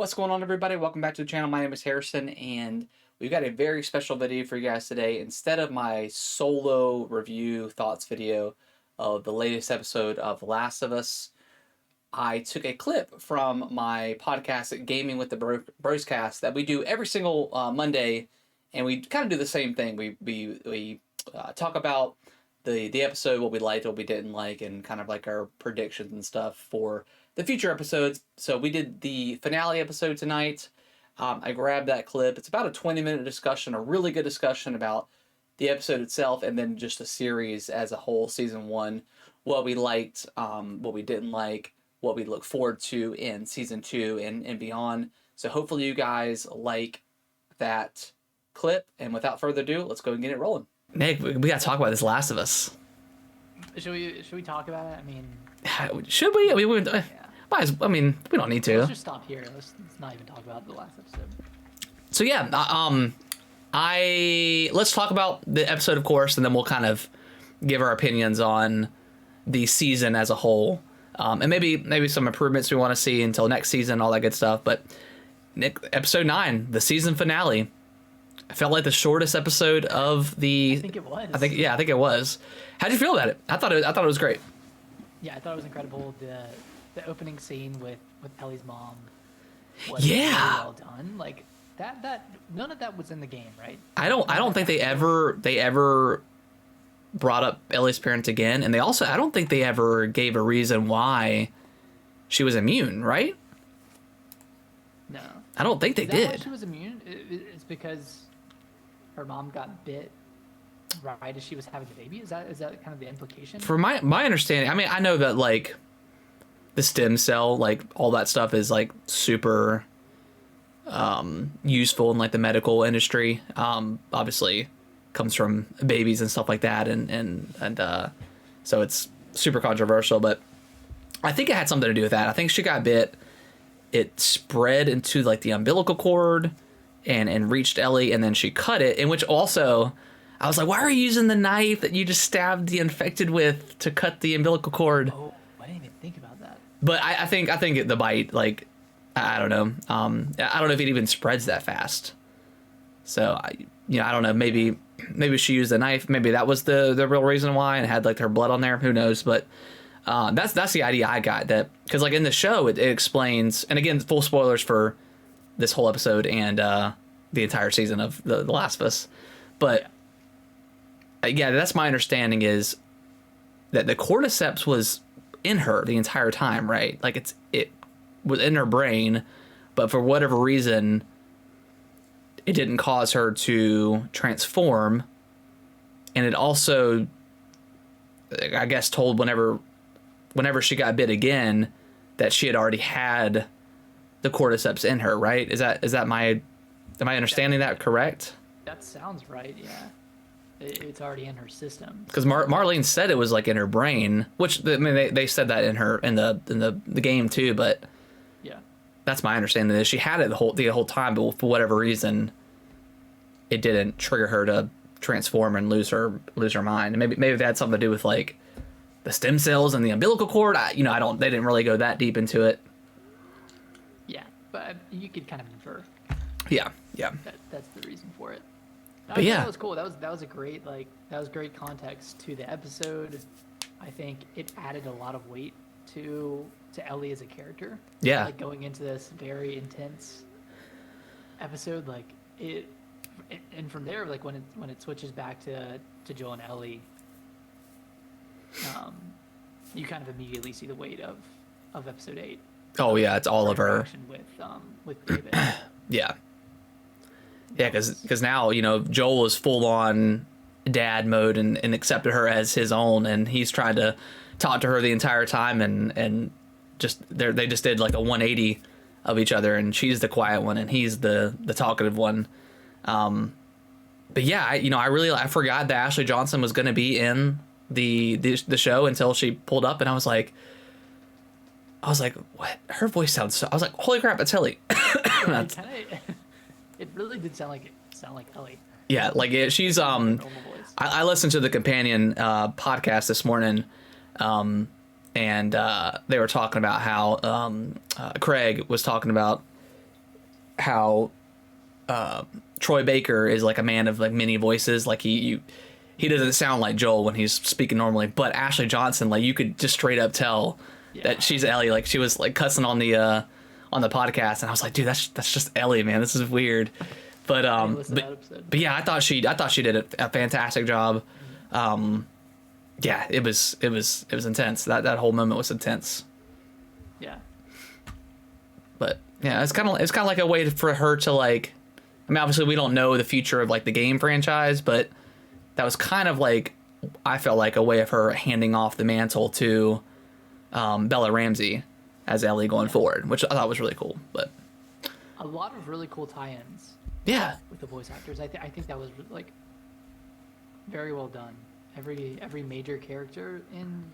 What's going on, everybody? Welcome back to the channel. My name is Harrison, and we've got a very special video for you guys today. Instead of my solo review thoughts video of the latest episode of The Last of Us, I took a clip from my podcast, Gaming with the Broscast, that we do every single Monday, and we kind of do the same thing. We talk about the episode, what we liked, what we didn't like, and kind of like our predictions and stuff for the future episodes. So we did the finale episode tonight. I grabbed that clip. It's about a 20-minute discussion, a really good discussion about the episode itself, and then just a series as a whole, season one, what we liked, what we didn't like, what we look forward to in season 2 and beyond. So hopefully you guys like that clip. And without further ado, let's go and get it rolling. Nick, we gotta talk about this Last of Us. Should we talk about it? I mean, should we? We don't need to. Let's just stop here. Let's not even talk about the last episode. So yeah, let's talk about the episode, of course, and then we'll kind of give our opinions on the season as a whole, and maybe some improvements we want to see until next season, all that good stuff. But Nick, episode 9, the season finale. I felt like the shortest episode of the. I think it was. I think it was. How'd you feel about it? I thought it was great. Yeah, I thought it was incredible. The opening scene with Ellie's mom was really well done. Like that none of that was in the game, right? I don't think they ever brought up Ellie's parents again, and I don't think they ever gave a reason why she was immune, right? No. I don't think they did. Why she was immune? It's because her mom got bit right as she was having the baby. Is that kind of the implication? For my understanding, I mean, I know that like the stem cell, like all that stuff is like super useful in like the medical industry. Obviously comes from babies and stuff like that, and so it's super controversial, but I think it had something to do with that. I think she got bit, it spread into like the umbilical cord and reached Ellie, and then she cut it, in which also I was like, why are you using the knife that you just stabbed the infected with to cut the umbilical cord? Oh, I didn't even think about that. But I think the bite, like, I don't know. I don't know if it even spreads that fast. So I don't know. Maybe she used a knife. Maybe that was the real reason why, and had like her blood on there. Who knows? But that's the idea I got, that because like in the show it explains, and again, full spoilers for this whole episode and the entire season of the Last of Us, but yeah, that's my understanding, is that the cordyceps was in her the entire time, right? Like it was in her brain, but for whatever reason it didn't cause her to transform, and it also, I guess, told whenever she got bit again that she had already had the cordyceps in her, right? Am I understanding that correct? That sounds right, yeah. It's already in her system. Because Marlene said it was like in her brain, which I mean they said that in the game too, but yeah, that's my understanding, is she had it the whole time, but for whatever reason it didn't trigger her to transform and lose her mind. Maybe that had something to do with like the stem cells and the umbilical cord. They didn't really go that deep into it. Yeah, but you could kind of infer. Yeah. That's the reason for it. But yeah, that was cool. That was a great great context to the episode. I think it added a lot of weight to Ellie as a character. Yeah. Like going into this very intense episode, like it, and from there, like when it switches back to Joel and Ellie, you kind of immediately see the weight of episode 8. Oh yeah, it's all of her with David. Yeah, because now Joel is full on dad mode and accepted her as his own, and he's tried to talk to her the entire time, and just they just did like a 180 of each other, and she's the quiet one and he's the talkative one. But yeah, I forgot that Ashley Johnson was going to be in the show until she pulled up, and I was like, what? Her voice sounds so. I was like, holy crap, it's Ellie. It really did sound like Ellie. Yeah, like she's I listened to the companion podcast this morning, and they were talking about how Craig was talking about how Troy Baker is like a man of like many voices. Like he doesn't sound like Joel when he's speaking normally, but Ashley Johnson, like you could just straight up tell that she's Ellie. Like she was like cussing on the podcast, and I was like, dude, that's just Ellie, man. This is weird. But yeah, I thought she did a fantastic job. Yeah, it was intense. That whole moment was intense. Yeah. But yeah, it's kind of like a way for her to like. I mean, obviously we don't know the future of like the game franchise, but that was kind of like, I felt like a way of her handing off the mantle to Bella Ramsey as Ellie going forward, which I thought was really cool. But a lot of really cool tie-ins. Yeah. With the voice actors, I think that was like very well done. Every major character in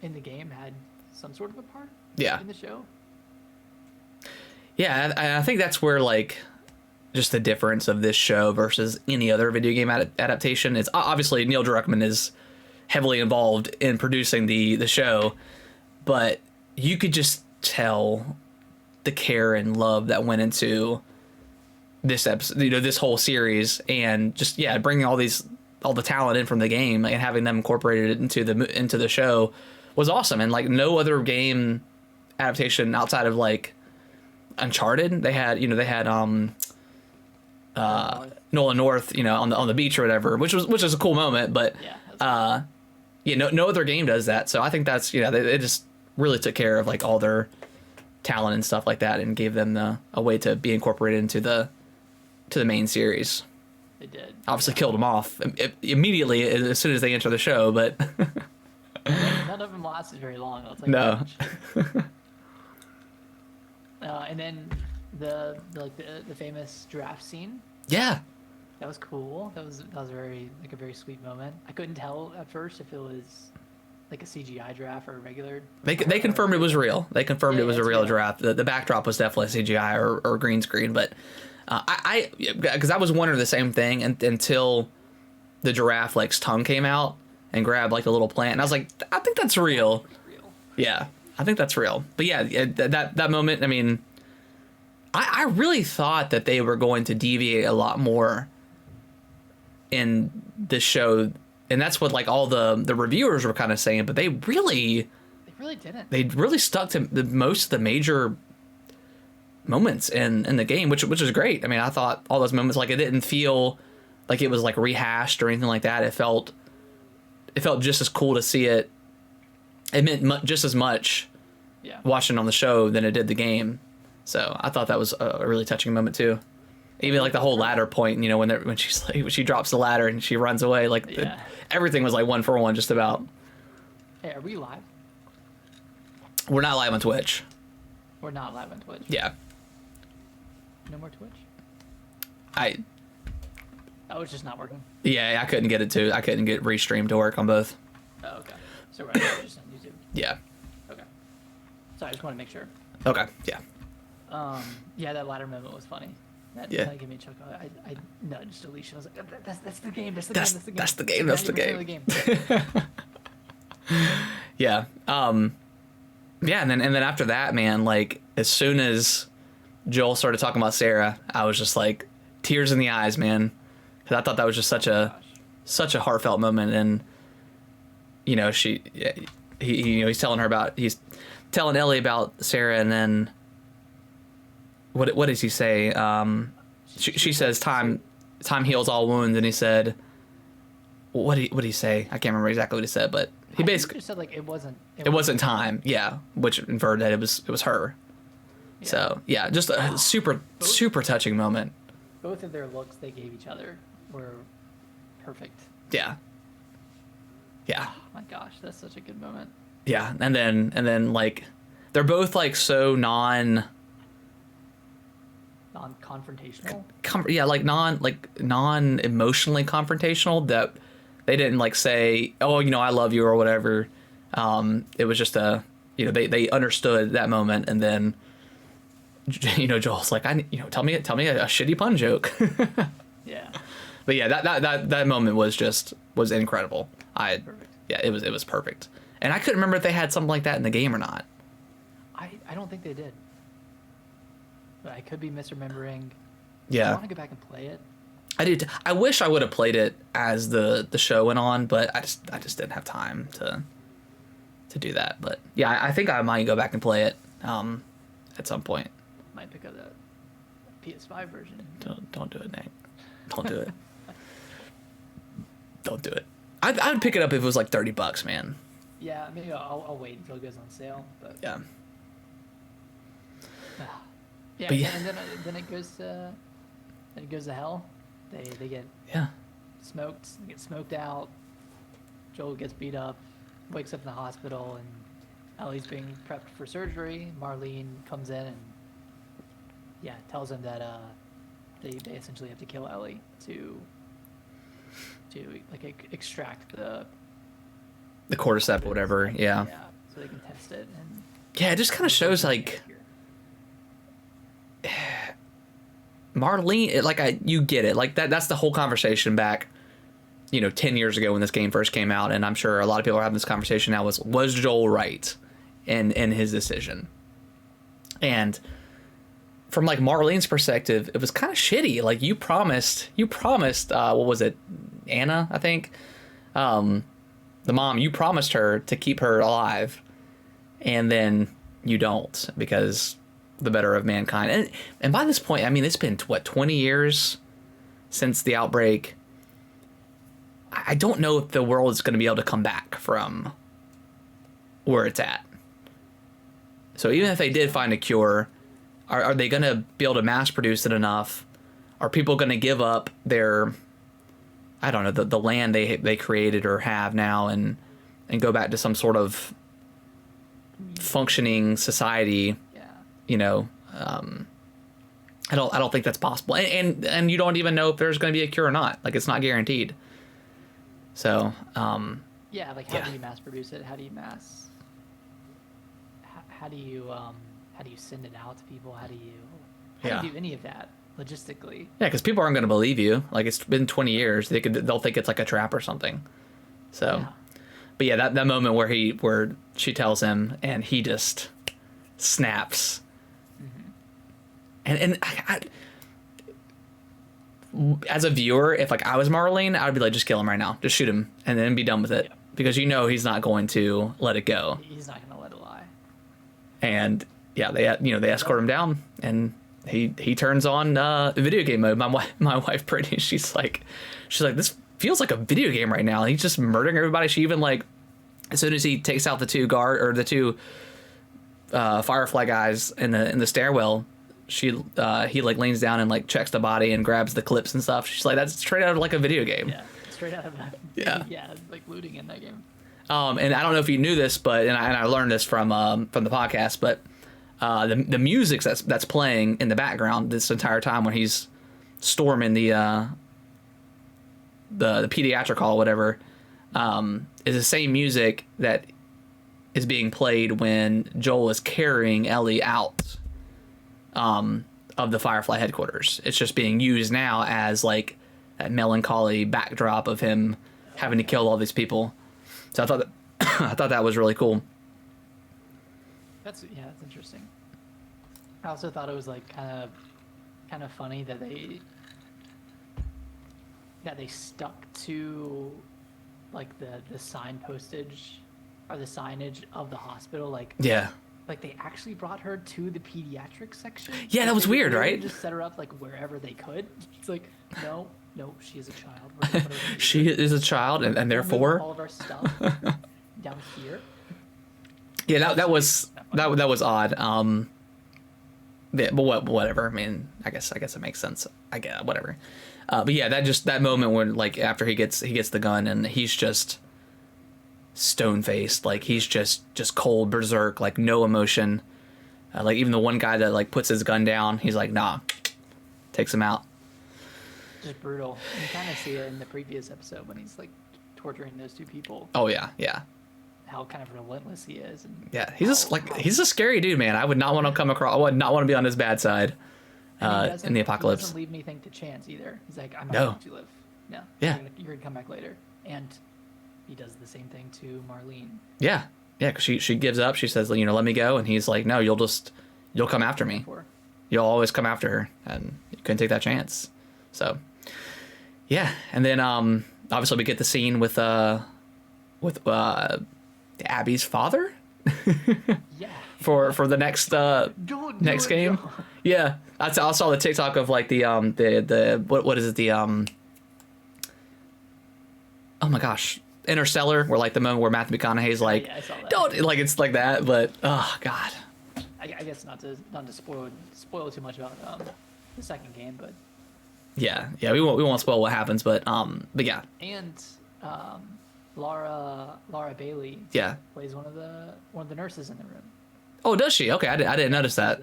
the game had some sort of a part. Yeah. In the show. Yeah, I think that's where like just the difference of this show versus any other video game adaptation is obviously Neil Druckmann is heavily involved in producing the show, but you could just tell the care and love that went into this episode, this whole series, and just bringing all the talent in from the game and having them incorporated into the show was awesome. And like no other game adaptation outside of like Uncharted, they had Nolan North, on the beach or whatever, which is a cool moment, but no other game does that. So I think that's they just really took care of like all their talent and stuff like that and gave them a way to be incorporated into the main series. They did. Obviously killed them off immediately as soon as they enter the show, but none of them lasted very long. I'll tell you no. And then the famous giraffe scene. Yeah. That was cool. That was a very sweet moment. I couldn't tell at first if it was like a CGI giraffe or a regular. They confirmed it was real. They confirmed it was a real giraffe. The backdrop was definitely CGI or green screen, but because I was wondering the same thing until the giraffe lake's tongue came out and grabbed like a little plant, and I was like, I think that's real. Yeah, I think that's real. But yeah, that moment. I mean, I really thought that they were going to deviate a lot more in this show, and that's what like all the reviewers were kind of saying. But they really didn't. They really stuck to most of the major moments in the game, which is great. I mean, I thought all those moments, like, it didn't feel like it was like rehashed or anything like that. It felt just as cool to see it. It meant just as much watching on the show than it did the game. So I thought that was a really touching moment too. Even like the whole ladder point, when she's like, when she drops the ladder and she runs away, like everything was like 1-for-1 just about. Hey, are we live? We're not live on Twitch. We're not live on Twitch. Yeah. No more Twitch? Oh, it's just not working? Yeah, I couldn't get Restream to work on both. Oh, okay. So we're just on YouTube. Yeah. Okay. Sorry, I just want to make sure. Okay, yeah. Yeah, that ladder moment was funny. That gave me a chuckle. I nudged Alicia. I was like, that's the game. That's the game. Yeah. Yeah, and then after that, man, like as soon as Joel started talking about Sarah, I was just like tears in the eyes, man, because I thought that was just such a heartfelt moment. And he's telling Ellie about Sarah, and then what does he say? She says time heals all wounds, and he said, what did he say? I can't remember exactly what he said, but he basically just said like it wasn't time. Yeah, which inferred that it was her. Yeah. So yeah, just a super touching moment. Both of their looks they gave each other were perfect. Yeah. Yeah. Oh my gosh, that's such a good moment. Yeah, and then like they're both like so non-confrontational. Like non-emotionally confrontational, that they didn't like say, oh, I love you or whatever. It was just they understood that moment, and then Joel's like, tell me a shitty pun joke. Yeah. But yeah, that moment was incredible. It was perfect. And I couldn't remember if they had something like that in the game or not. I don't think they did. but I could be misremembering. Yeah. I want to go back and play it. I did. I wish I would have played it as the show went on, but I just didn't have time to do that. But yeah, I think I might go back and play it at some point. Might pick up that PS5 version. Don't do it, Nate. Don't do it. Don't do it. I would pick it up if it was like $30, man. Yeah, maybe I'll wait until it goes on sale. But Yeah. Yeah, But yeah. and then it goes to hell. They get smoked. They get smoked out. Joel gets beat up, wakes up in the hospital, and Ellie's being prepped for surgery. Marlene comes in and tells him that they essentially have to kill Ellie to like extract the cordyceps or whatever. Yeah. So they can test it. And Yeah, it just kind of shows like Marlene, you get it. Like that's the whole conversation back, 10 years ago when this game first came out, and I'm sure a lot of people are having this conversation now. Was Joel right in his decision? And from like Marlene's perspective, it was kind of shitty. Like you promised, what was it, Anna? I think, the mom. You promised her to keep her alive, and then you don't because the better of mankind. And by this point, I mean, it's been, 20 years since the outbreak. I don't know if the world is going to be able to come back from where it's at. So even if they did find a cure, are they going to be able to mass produce it enough? Are people going to give up their, I don't know, the land they created or have now and go back to some sort of functioning society? I don't think that's possible, and you don't even know if there's going to be a cure or not. Like it's not guaranteed. So how do you mass produce it? How do you how do you send it out to people? How do you do any of that logistically? Yeah, because people aren't going to believe you. Like it's been 20 years. They'll think it's like a trap or something. So, but yeah, that moment where she tells him and he just snaps. And as a viewer, if like I was Marlene, I would be like, just kill him right now, just shoot him, and then be done with it, because he's not going to let it go. He's not going to let it lie. And they escort him down, and he turns on video game mode. My wife Brittany, she's like, this feels like a video game right now. He's just murdering everybody. She even like, as soon as he takes out the two Firefly guys in the stairwell, he like leans down and like checks the body and grabs the clips and stuff. She's like, that's straight out of like a video game. Yeah, straight out of like looting in that game. And I don't know if you knew this, but I learned this from the podcast, but the music that's playing in the background this entire time when he's storming the pediatric hall, whatever, is the same music that is being played when Joel is carrying Ellie out of the Firefly headquarters. It's just being used now as like that melancholy backdrop of him having to kill all these people. So I thought that was really cool. That's interesting. I also thought it was like kind of funny that they stuck to like the sign postage or the signage of the hospital, like they actually brought her to the pediatric section. Yeah, that was weird, right? Just set her up like wherever they could. It's like, no, she is a child. We're gonna put her she is a child, and therefore all of our stuff down here. Yeah, that was odd. But whatever. I mean, I guess it makes sense. I get whatever. But yeah, that moment when like after he gets the gun and he's just stone faced, like he's just cold berserk, like no emotion. Like even the one guy that like puts his gun down, he's like, nah, takes him out. Just brutal. You kind of see it in the previous episode when he's like torturing those two people. Oh yeah. How kind of relentless he is. And yeah, he's a scary dude, man. I would not want to come across. I would not want to be on his bad side in the apocalypse. He doesn't leave anything to chance either. He's like, I'm not going to live. No. Yeah. You're gonna come back later. And he does the same thing to Marlene. Yeah, because she gives up. She says, let me go, and he's like, no, you'll come after me. you'll always come after her, and you couldn't take that chance. So, yeah. And then obviously we get the scene with Abby's father. Yeah. For the next next game. Joel. Yeah, I saw the TikTok of like the what is it, the oh my gosh, Interstellar, where like the moment where Matthew McConaughey's like, Yeah, I saw that. don't, like, it's like that, but oh god. I guess not to spoil too much about the second game, but Yeah, we won't spoil what happens, but yeah. and Laura Bailey Yeah. plays one of the nurses in the room. Oh, does she? Okay, I didn't notice that.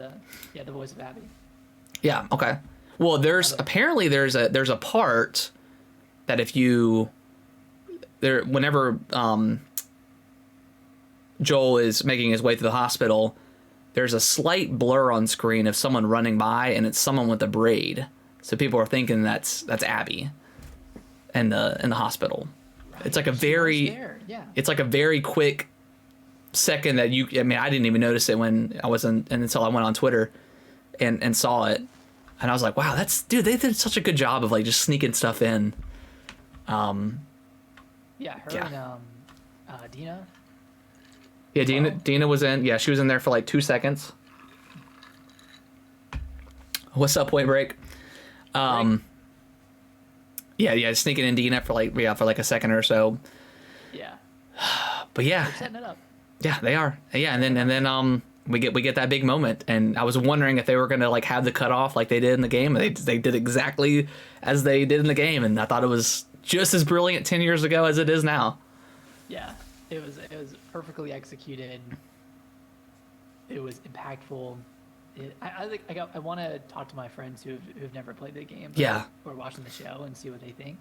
The voice of Abby. Yeah. Okay. Well, there's a part that if you whenever Joel is making his way through the hospital, there's a slight blur on screen of someone running by, and it's someone with a braid. So people are thinking that's Abby in the hospital. Right. It's like a very it's like a very quick second that I mean, I didn't even notice it when I wasn't, until I went on Twitter and saw it, and I was like, wow, they did such a good job of like just sneaking stuff in. And Dina. Yeah, Dina was in. Yeah, she was in there for like 2 seconds. What's up, Point Break? Yeah, sneaking in Dina for like a second or so. Yeah. But yeah, They're setting it up. yeah, they are. Yeah, and then we get that big moment, and I was wondering if they were gonna like have the cutoff like they did in the game. They did exactly as they did in the game, and I thought it was just as brilliant 10 years ago as it is now. Yeah, it was perfectly executed. It was impactful. I think I want to talk to my friends who've never played the game. Yeah. Or watching the show and see what they think,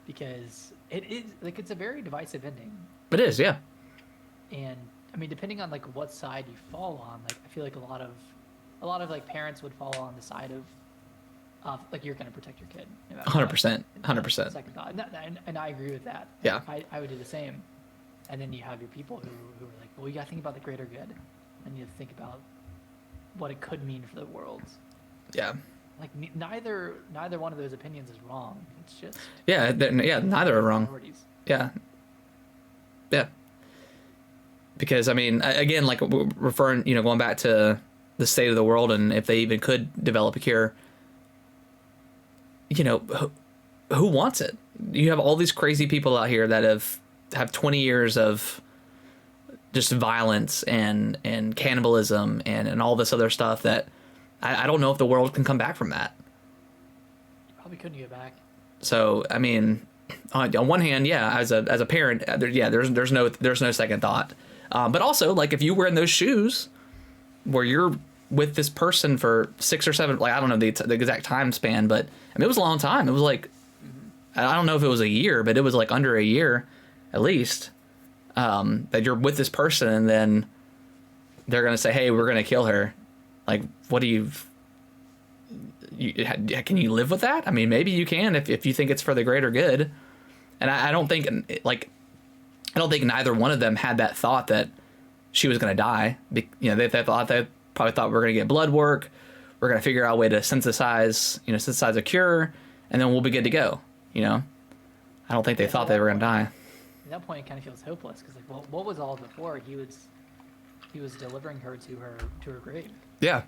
because it is like it's a very divisive ending. It is, yeah. And I mean, depending on like what side you fall on, like I feel like a lot of like parents would fall on the side of like you're gonna protect your kid. No matter 100%, what. 100%. Second thought, and I agree with that. Yeah. I would do the same. And then you have your people who are like, well, you gotta think about the greater good, and you have to think about what it could mean for the world. Yeah. Like neither one of those opinions is wrong. It's just neither are wrong. priorities. Yeah. Because I mean, again, like referring, going back to the state of the world, and if they even could develop a cure, who wants it? You have all these crazy people out here that have 20 years of just violence and cannibalism and all this other stuff that I don't know if the world can come back from that. You probably couldn't get back. So I mean, on one hand, yeah, as a parent, there's no second thought. But also, like, if you were in those shoes where you're with this person for 6 or 7, like, I don't know the exact time span, but I mean, it was a long time. It was like, I don't know if it was a year, but it was like under a year at least, that you're with this person, and then they're going to say, hey, we're going to kill her. Like, what do you can you live with that? I mean, maybe you can if you think it's for the greater good. And I don't think neither one of them had that thought that she was going to die. They probably thought we're going to get blood work. We're going to figure out a way to synthesize a cure, and then we'll be good to go. I don't think they thought they were going to die. At that point, it kind of feels hopeless because, like, well, what was all before? He was delivering her to her grave. Yeah.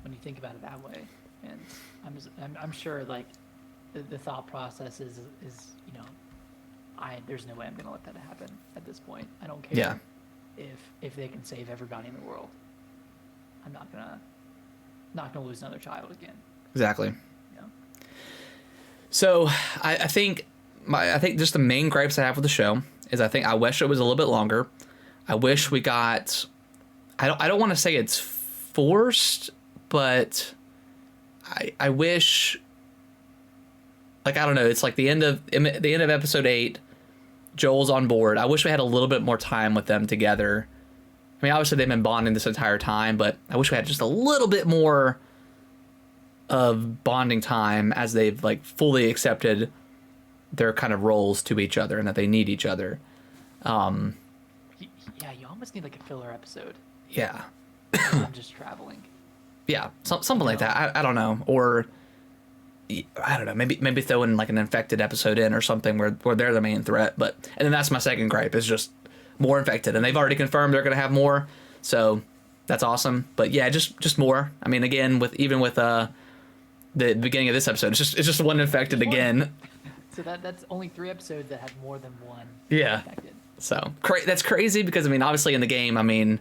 When you think about it that way, and I'm sure like the thought process is there's no way I'm gonna let that happen at this point. I don't care. Yeah. If they can save everybody in the world, I'm not gonna lose another child again. Exactly. So I think just the main gripes I have with the show is I wish it was a little bit longer. I wish we got. I don't want to say it's forced, but I wish. Like, I don't know. It's like the end of episode 8. Joel's on board. I wish we had a little bit more time with them together. I mean, obviously they've been bonding this entire time, but I wish we had just a little bit more of bonding time as they've like fully accepted their kind of roles to each other and that they need each other. You almost need like a filler episode. Yeah. I'm just traveling. Yeah, something like that. I don't know, or I don't know. Maybe throw in like an infected episode in or something where they're the main threat. But and then that's my second gripe is just more infected, and they've already confirmed they're gonna have more, so that's awesome. But yeah, just more. I mean, again, with the beginning of this episode, it's just one infected again. So that's only 3 episodes that have more than one infected. So that's crazy because I mean, obviously in the game, I mean,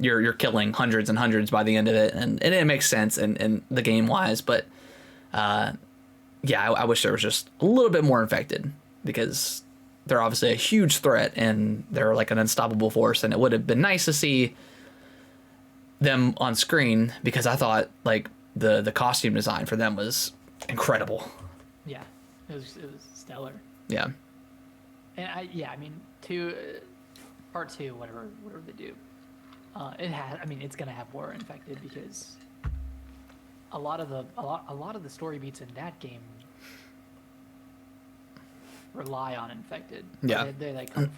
you're killing hundreds and hundreds by the end of it, and it makes sense in the game wise, but yeah, I wish there was just a little bit more infected because they're obviously a huge threat and they're like an unstoppable force, and it would have been nice to see them on screen because I thought like the costume design for them was incredible. Yeah, it was stellar. Yeah. And I mean, part 2, whatever they do, it's gonna have more infected because a lot of the story beats in that game rely on infected. Yeah. They like come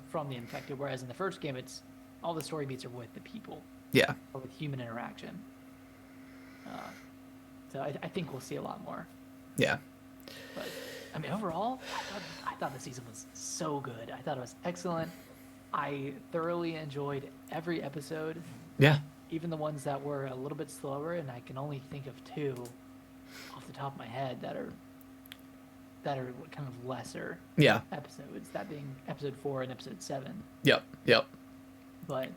from the infected, whereas in the first game, it's all the story beats are with the people. Yeah. Or with human interaction. So I think we'll see a lot more. Yeah. But I mean, overall, I thought the season was so good. I thought it was excellent. I thoroughly enjoyed every episode. Yeah. Even the ones that were a little bit slower, and I can only think of 2 off the top of my head that are kind of lesser episodes, that being episode 4 and episode 7. Yep. But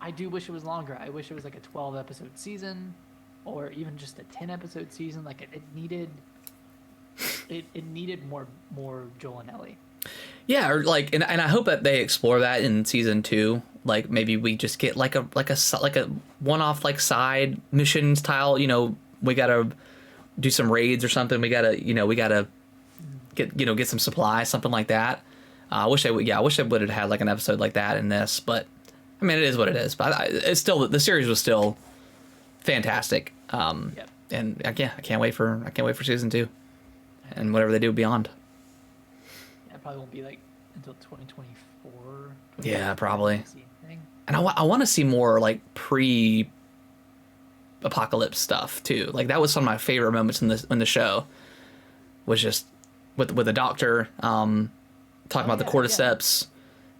I do wish it was longer. I wish it was like a 12 episode season, or even just a 10 episode season. Like it needed more Joel and Ellie. Yeah, or like, and I hope that they explore that in season 2. Like maybe we just get like a one-off like side mission style. You know, we gotta do some raids or something. We gotta get some supplies, something like that. I wish they would have had like an episode like that in this, but I mean, it is what it is. But it's still, the series was still fantastic. And I can't wait for season 2 and whatever they do beyond. Yeah, it probably won't be like until 2024. Yeah, probably. And I want to see more like pre-apocalypse stuff too. Like that was some of my favorite moments in the show. Was just with the doctor talking about the cordyceps,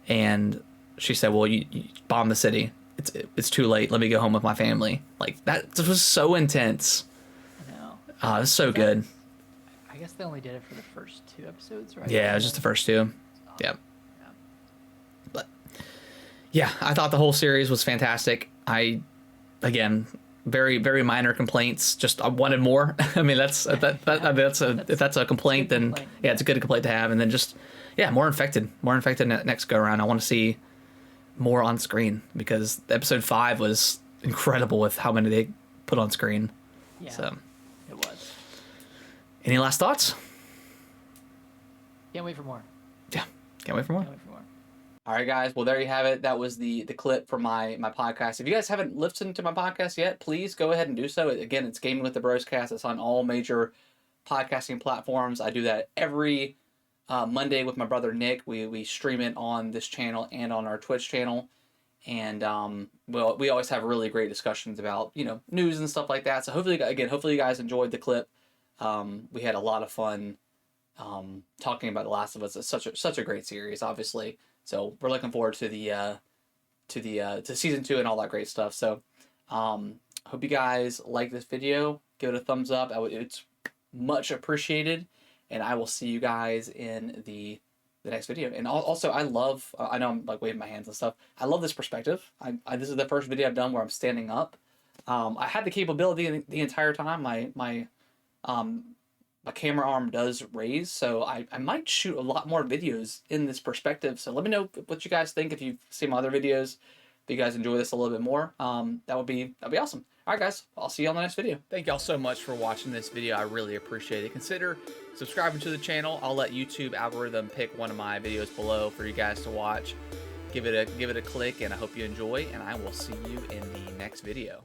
and she said, "Well, you bomb the city. It's too late. Let me go home with my family." Like that was so intense. I know. It was so good. I guess they only did it for the first 2 episodes, right? Yeah, it was just the first 2. Yep. But yeah, I thought the whole series was fantastic. Again, very, very minor complaints. Just I wanted more. I mean, if that's a complaint, then yeah, it's a good complaint to have. And then just more infected next go around. I want to see more on screen because episode 5 was incredible with how many they put on screen. Yeah, so it was. Any last thoughts? Can't wait for more. Yeah, can't wait for more. All right, guys. Well, there you have it. That was the clip from my podcast. If you guys haven't listened to my podcast yet, please go ahead and do so. Again, it's Gaming with the Broscast. It's on all major podcasting platforms. I do that every Monday with my brother Nick. We stream it on this channel and on our Twitch channel. And we always have really great discussions about news and stuff like that. So hopefully you guys enjoyed the clip. We had a lot of fun talking about The Last of Us. It's such a great series, obviously. So we're looking forward to to season 2 and all that great stuff. So hope you guys like this video. Give it a thumbs up. It's much appreciated. And I will see you guys in the next video. And also, I know I'm like waving my hands and stuff. I love this perspective. This is the first video I've done where I'm standing up. I had the capability the entire time. My camera arm does raise, so I might shoot a lot more videos in this perspective. So let me know what you guys think. If you've seen my other videos, if you guys enjoy this a little bit more, that'd be awesome. All right, guys, I'll see you on the next video. Thank y'all so much for watching this video. I really appreciate it. Consider subscribing to the channel. I'll let YouTube algorithm pick one of my videos below for you guys to watch. Give it a click, and I hope you enjoy, and I will see you in the next video.